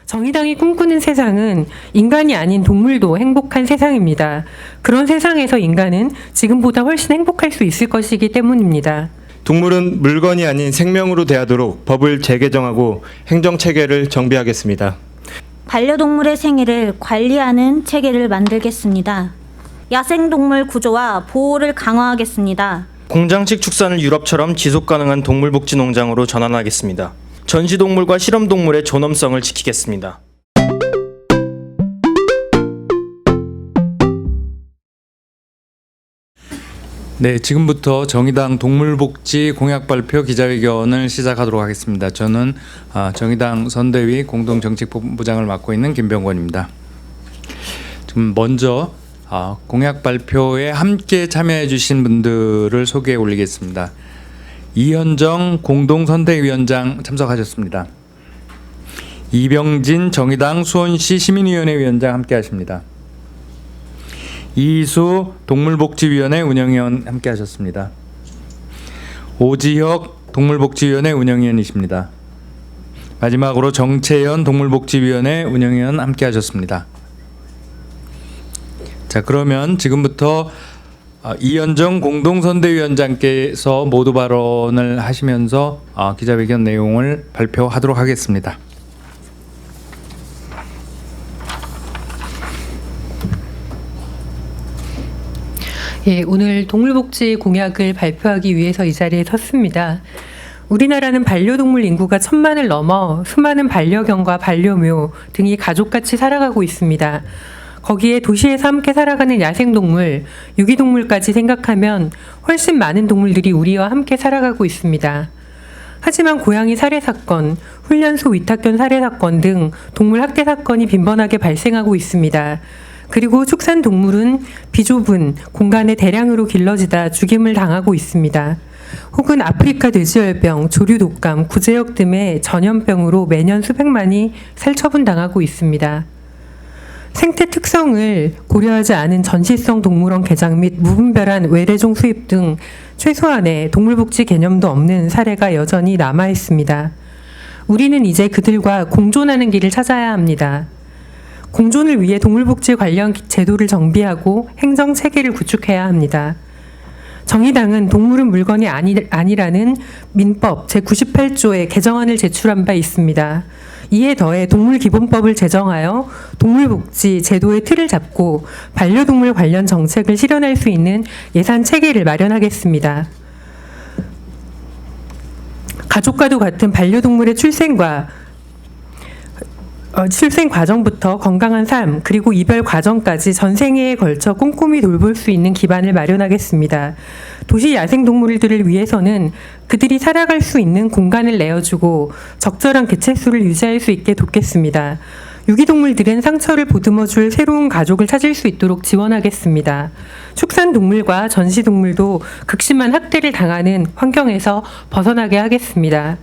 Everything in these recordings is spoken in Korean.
정의당이 꿈꾸는 세상은 인간이 아닌 동물도 행복한 세상입니다. 그런 세상에서 인간은 지금보다 훨씬 행복할 수 있을 것이기 때문입니다. 동물은 물건이 아닌 생명으로 대하도록 법을 재개정하고 행정체계를 정비하겠습니다. 반려동물의 생애를 관리하는 체계를 만들겠습니다. 야생동물 구조와 보호를 강화하겠습니다. 공장식 축산을 유럽처럼 지속가능한 동물복지 농장으로 전환하겠습니다. 전시동물과 실험동물의 존엄성을 지키겠습니다. 네, 지금부터 정의당 동물복지 공약 발표 기자회견을 시작하도록 하겠습니다. 저는 정의당 선대위 공동정책본부장을 맡고 있는 김병권입니다. 지금 먼저 공약 발표에 함께 참여해 주신 분들을 소개해 올리겠습니다. 이현정 공동선대위원장 참석하셨습니다. 이병진 정의당 수원시 시민위원회 위원장 함께 하십니다. 이희수 동물복지위원회 운영위원 함께 하셨습니다. 오지혁 동물복지위원회 운영위원이십니다. 마지막으로 정채연 동물복지위원회 운영위원 함께 하셨습니다. 자, 그러면 지금부터 이현정 공동선대위원장께서 모두 발언을 하시면서 기자회견 내용을 발표하도록 하겠습니다. 예, 오늘 동물복지 공약을 발표하기 위해서 이 자리에 섰습니다. 우리나라는 반려동물 인구가 1000만을 넘어 수많은 반려견과 반려묘 등이 가족같이 살아가고 있습니다. 거기에 도시에서 함께 살아가는 야생동물, 유기동물까지 생각하면 훨씬 많은 동물들이 우리와 함께 살아가고 있습니다. 하지만 고양이 살해 사건, 훈련소 위탁견 살해 사건 등 동물 학대 사건이 빈번하게 발생하고 있습니다. 그리고 축산동물은 비좁은 공간에 대량으로 길러지다 죽임을 당하고 있습니다. 혹은 아프리카 돼지열병, 조류독감, 구제역 등의 전염병으로 매년 수백만이 살처분당하고 있습니다. 생태 특성을 고려하지 않은 전시성 동물원 개장 및 무분별한 외래종 수입 등 최소한의 동물복지 개념도 없는 사례가 여전히 남아 있습니다. 우리는 이제 그들과 공존하는 길을 찾아야 합니다. 공존을 위해 동물복지 관련 제도를 정비하고 행정체계를 구축해야 합니다. 정의당은 동물은 물건이 아니라는 민법 제98조의 개정안을 제출한 바 있습니다. 이에 더해 동물기본법을 제정하여 동물복지 제도의 틀을 잡고 반려동물 관련 정책을 실현할 수 있는 예산체계를 마련하겠습니다. 가족과도 같은 반려동물의 출생 과정부터 건강한 삶, 그리고 입양 과정까지 전생애에 걸쳐 꼼꼼히 돌볼 수 있는 기반을 마련하겠습니다. 도시 야생동물들을 위해서는 그들이 살아갈 수 있는 공간을 내어주고 적절한 개체수를 유지할 수 있게 돕겠습니다. 유기동물들은 상처를 보듬어줄 새로운 가족을 찾을 수 있도록 지원하겠습니다. 축산동물과 전시동물도 극심한 학대를 당하는 환경에서 벗어나게 하겠습니다.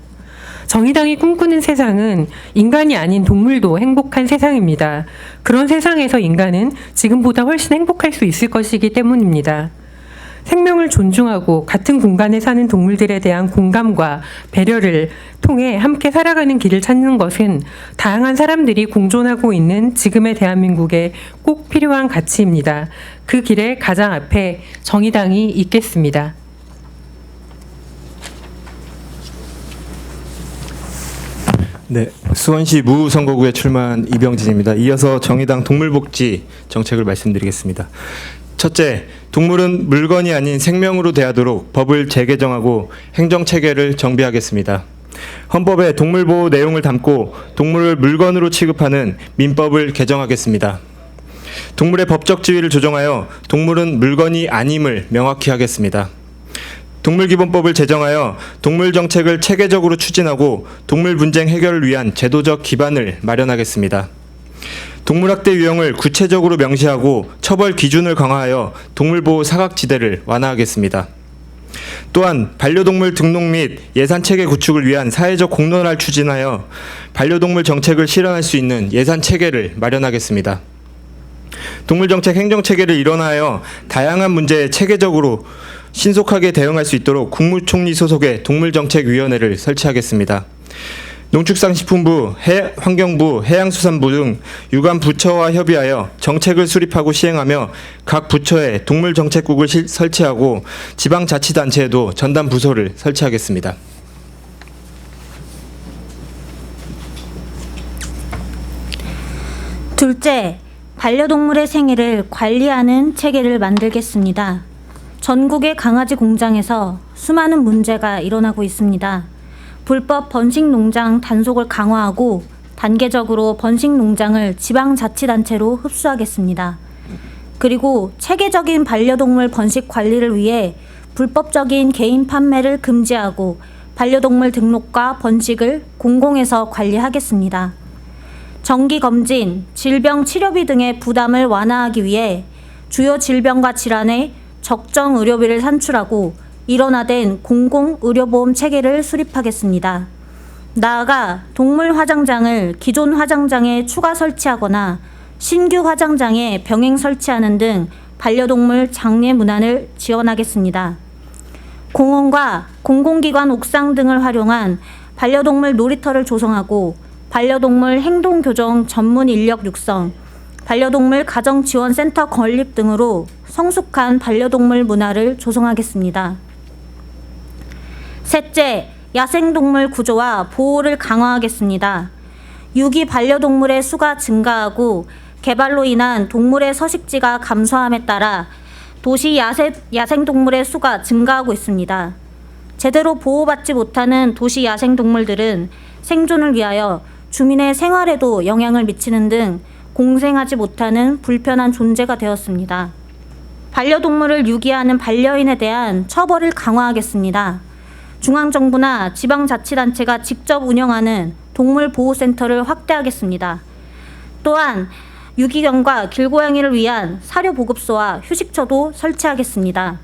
정의당이 꿈꾸는 세상은 인간이 아닌 동물도 행복한 세상입니다. 그런 세상에서 인간은 지금보다 훨씬 행복할 수 있을 것이기 때문입니다. 생명을 존중하고 같은 공간에 사는 동물들에 대한 공감과 배려를 통해 함께 살아가는 길을 찾는 것은 다양한 사람들이 공존하고 있는 지금의 대한민국에 꼭 필요한 가치입니다. 그 길의 가장 앞에 정의당이 있겠습니다. 네, 수원시 무선거구에 출마한 이병진입니다. 이어서 정의당 동물복지 정책을 말씀드리겠습니다. 첫째, 동물은 물건이 아닌 생명으로 대하도록 법을 재개정하고 행정체계를 정비하겠습니다. 헌법에 동물보호 내용을 담고 동물을 물건으로 취급하는 민법을 개정하겠습니다. 동물의 법적 지위를 조정하여 동물은 물건이 아님을 명확히 하겠습니다. 동물기본법을 제정하여 동물정책을 체계적으로 추진하고 동물 분쟁 해결을 위한 제도적 기반을 마련하겠습니다. 동물학대 유형을 구체적으로 명시하고 처벌 기준을 강화하여 동물보호 사각지대를 완화하겠습니다. 또한 반려동물 등록 및 예산체계 구축을 위한 사회적 공론화를 추진하여 반려동물 정책을 실현할 수 있는 예산체계를 마련하겠습니다. 동물정책 행정체계를 일원하여 다양한 문제에 체계적으로 신속하게 대응할 수 있도록 국무총리 소속의 동물정책위원회를 설치하겠습니다. 농축산식품부, 환경부, 해양수산부 등 유관 부처와 협의하여 정책을 수립하고 시행하며 각 부처에 동물정책국을 설치하고 지방자치단체에도 전담 부서를 설치하겠습니다. 둘째, 반려동물의 생애를 관리하는 체계를 만들겠습니다. 전국의 강아지 공장에서 수많은 문제가 일어나고 있습니다. 불법 번식 농장 단속을 강화하고 단계적으로 번식 농장을 지방자치단체로 흡수하겠습니다. 그리고 체계적인 반려동물 번식 관리를 위해 불법적인 개인 판매를 금지하고 반려동물 등록과 번식을 공공에서 관리하겠습니다. 정기검진, 질병 치료비 등의 부담을 완화하기 위해 주요 질병과 질환의 적정 의료비를 산출하고 일원화된 공공의료보험 체계를 수립하겠습니다. 나아가 동물 화장장을 기존 화장장에 추가 설치하거나 신규 화장장에 병행 설치하는 등 반려동물 장례 문안을 지원하겠습니다. 공원과 공공기관 옥상 등을 활용한 반려동물 놀이터를 조성하고 반려동물 행동교정 전문 인력 육성, 반려동물 가정지원센터 건립 등으로 성숙한 반려동물 문화를 조성하겠습니다. 셋째, 야생동물 구조와 보호를 강화하겠습니다. 유기 반려동물의 수가 증가하고 개발로 인한 동물의 서식지가 감소함에 따라 도시 야생동물의 수가 증가하고 있습니다. 제대로 보호받지 못하는 도시 야생동물들은 생존을 위하여 주민의 생활에도 영향을 미치는 등 공생하지 못하는 불편한 존재가 되었습니다. 반려동물을 유기하는 반려인에 대한 처벌을 강화하겠습니다. 중앙정부나 지방자치단체가 직접 운영하는 동물보호센터를 확대하겠습니다. 또한 유기견과 길고양이를 위한 사료보급소와 휴식처도 설치하겠습니다.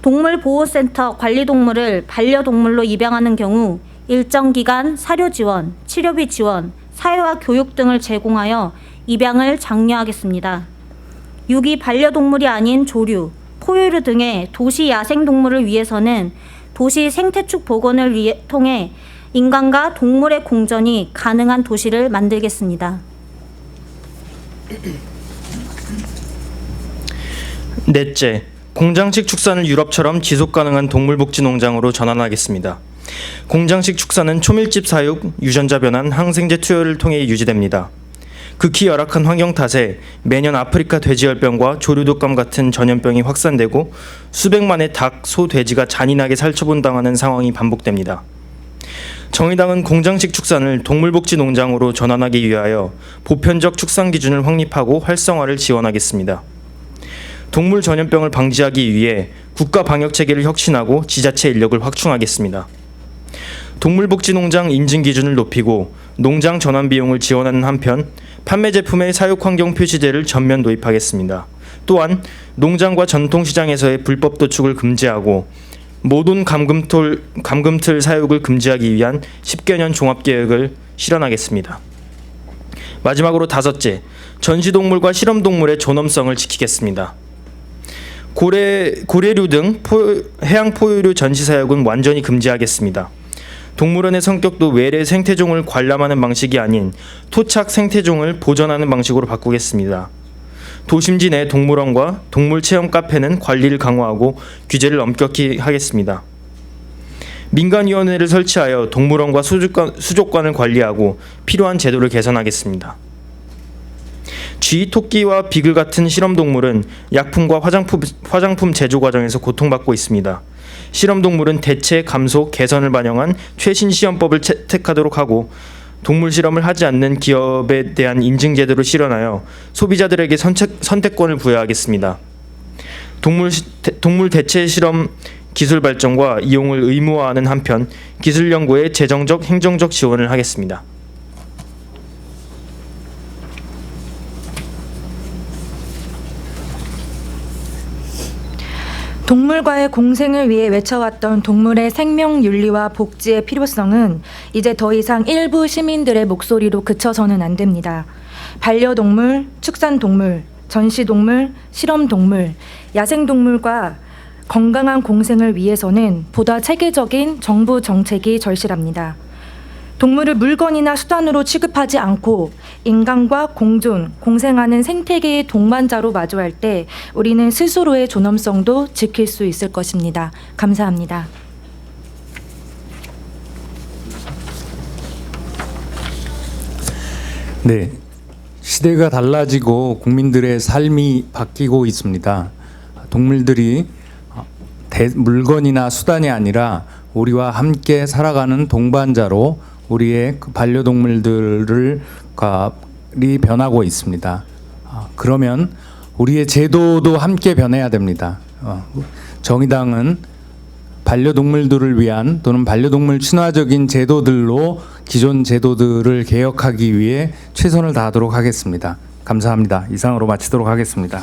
동물보호센터 관리동물을 반려동물로 입양하는 경우 일정 기간 사료 지원, 치료비 지원, 사회화 교육 등을 제공하여 입양을 장려하겠습니다. 유기 반려동물이 아닌 조류, 포유류 등의 도시 야생동물을 위해서는 도시 생태축 복원을 통해 인간과 동물의 공존이 가능한 도시를 만들겠습니다. 넷째, 공장식 축산을 유럽처럼 지속가능한 동물복지 농장으로 전환하겠습니다. 공장식 축산은 초밀집 사육, 유전자 변환, 항생제 투여를 통해 유지됩니다. 극히 열악한 환경 탓에 매년 아프리카 돼지열병과 조류독감 같은 전염병이 확산되고 수백만의 닭, 소, 돼지가 잔인하게 살처분당하는 상황이 반복됩니다. 정의당은 공장식 축산을 동물복지 농장으로 전환하기 위하여 보편적 축산 기준을 확립하고 활성화를 지원하겠습니다. 동물 전염병을 방지하기 위해 국가 방역 체계를 혁신하고 지자체 인력을 확충하겠습니다. 동물복지 농장 인증 기준을 높이고 농장 전환 비용을 지원하는 한편 판매 제품의 사육 환경 표시제를 전면 도입하겠습니다. 또한 농장과 전통시장에서의 불법 도축을 금지하고 모든 감금틀 사육을 금지하기 위한 10개년 종합계획을 실현하겠습니다. 마지막으로 다섯째, 전시동물과 실험동물의 존엄성을 지키겠습니다. 고래류 등 해양 포유류 전시 사육은 완전히 금지하겠습니다. 동물원의 성격도 외래 생태종을 관람하는 방식이 아닌 토착 생태종을 보존하는 방식으로 바꾸겠습니다. 도심지 내 동물원과 동물체험 카페는 관리를 강화하고 규제를 엄격히 하겠습니다. 민간위원회를 설치하여 동물원과 수족관을 관리하고 필요한 제도를 개선하겠습니다. 쥐, 토끼와 비글 같은 실험동물은 약품과 화장품 제조 과정에서 고통받고 있습니다. 실험동물은 대체, 감소, 개선을 반영한 최신 시험법을 채택하도록 하고 동물 실험을 하지 않는 기업에 대한 인증 제도를 실현하여 소비자들에게 선택권을 부여하겠습니다. 동물 대체 실험 기술 발전과 이용을 의무화하는 한편 기술 연구에 재정적, 행정적 지원을 하겠습니다. 동물과의 공생을 위해 외쳐왔던 동물의 생명 윤리와 복지의 필요성은 이제 더 이상 일부 시민들의 목소리로 그쳐서는 안 됩니다. 반려동물, 축산동물, 전시동물, 실험동물, 야생동물과 건강한 공생을 위해서는 보다 체계적인 정부 정책이 절실합니다. 동물을 물건이나 수단으로 취급하지 않고 인간과 공존, 공생하는 생태계의 동반자로 마주할 때 우리는 스스로의 존엄성도 지킬 수 있을 것입니다. 감사합니다. 네, 시대가 달라지고 국민들의 삶이 바뀌고 있습니다. 동물들이 물건이나 수단이 아니라 우리와 함께 살아가는 동반자로 우리의 그 반려동물들이 변하고 있습니다. 그러면 우리의 제도도 함께 변해야 됩니다. 정의당은 반려동물들을 위한 또는 반려동물 친화적인 제도들로 기존 제도들을 개혁하기 위해 최선을 다하도록 하겠습니다. 감사합니다. 이상으로 마치도록 하겠습니다.